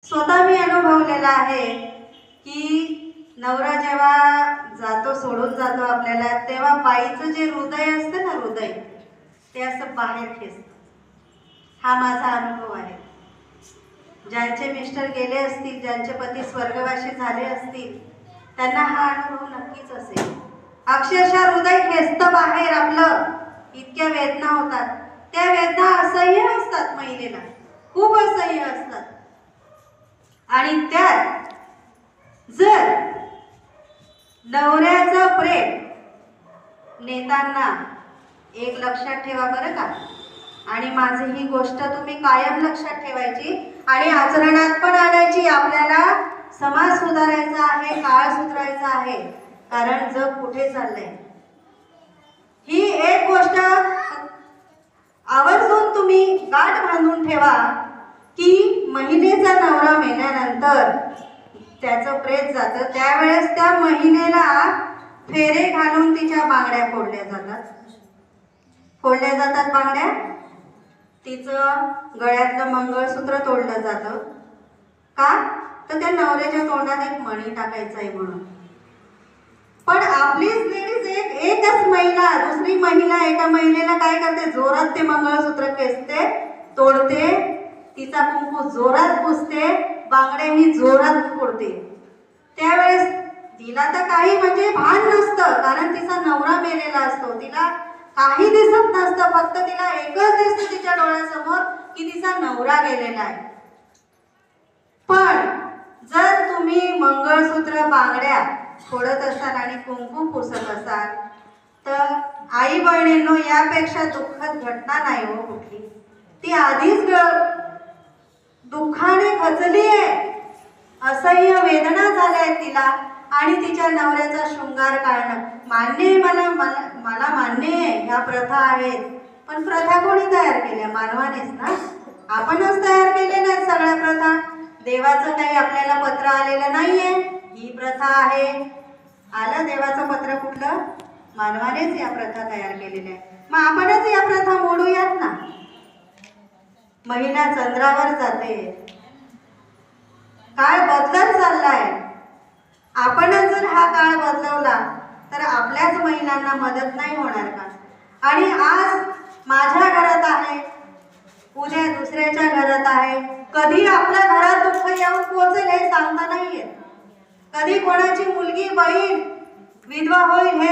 स्वतः मी अनुभवलेला आहे की नवरा जेव्हा जातो, सोडून जातो आपल्याला, तेव्हा बाईचं जे हृदय असतं ना, हृदय ते असं बाहेर खेचतं. हा माझा अनुभव आहे. ज्यांचे मिस्टर गेले असतील, ज्यांचे पती स्वर्गवासी झाले असतील, त्यांना हा अनुभव नक्कीच असेल. अक्षरशः हृदय खेचतं बाहेर आपलं, इतक्या वेदना होतात. त्या वेदना असह्य असतात, महिलेला खूप असह्य असतात. आणि त्यात जर नवऱ्याचं प्रेम नेताना, एक लक्षात ठेवा बरं का, आणि माझी ही गोष्ट तुम्ही कायम लक्षात ठेवायची आणि आचरणात पण आणायची. आपल्याला समाज सुधारायचा आहे, काळ सुधारायचा आहे, कारण जग कुठे चाललंय ही एक गोष्ट आवर्जून तुम्ही गाठ बांधून ठेवा की महिलेचा नवरा मेल्यानंतर त्याचं प्रेत जातं, त्यावेळेस त्या महिलेला फेरे घालून तिच्या बांगड्या फोडल्या जातात बांगड्या. तिचं गळ्यातलं मंगळसूत्र तोडलं जातं. का? तर त्या नवऱ्याच्या तोंडात एक मणी टाकायचा आहे म्हणून. पण आपलीच लेडीज एकच महिला दुसरी महिला एका महिलेला काय करते, जोरात ते मंगळसूत्र खेचते, तोडते, तिचा कुंकू जोरात पुसते, बांगड्याही जोरात फोडते. त्यावेळेस तिला तर काही म्हणजे भान नसतं, कारण तिचा नवरा मेलेला असतो. तिला काही दिसत नसतं, फक्त तिला एकच दिसतं तिच्या डोळ्यासमोर की तिचा नवरा गेलेला आहे. पण जर तुम्ही मंगळसूत्र, बांगड्या फोडत असाल आणि कुंकू पुसत असाल, तर आई बहिणींनो, यापेक्षा दुःखद घटना नाही हो कुठली. ती आधीच दुःखाने खचली आहे, असह्य वेदना झाल्या आहेत तिला, आणि तिच्या नवऱ्याचा शृंगार काढणं मान्य आहे. मला मान्य आहे ह्या प्रथा आहेत, पण प्रथा कोणी तयार केल्या? मानवानेच ना. आपणच तयार केले नाहीत सगळ्या प्रथा. देवाचं काही आपल्याला पत्र आलेलं नाहीये, ही प्रथा आहे. आलं देवाचं पत्र कुठलं? मानवानेच या प्रथा तयार केलेल्या आहेत. मग आपणच या प्रथा मोडूयात ना. महिला चंद्रावर जाते, काळ बदलत चाललाय. आपणच जर हा काळ बदलवला तर आपल्याच महिलांना मदत नाही होणार का? आणि आज माझ्या घरात आहे, उद्या दुसऱ्याच्या घरात आहे. कधी आपल्या घरात दुःख येऊन पोहोचेल हे सांगता नाही येत. कधी कोणाची मुलगी, बहीण विधवा होईल हे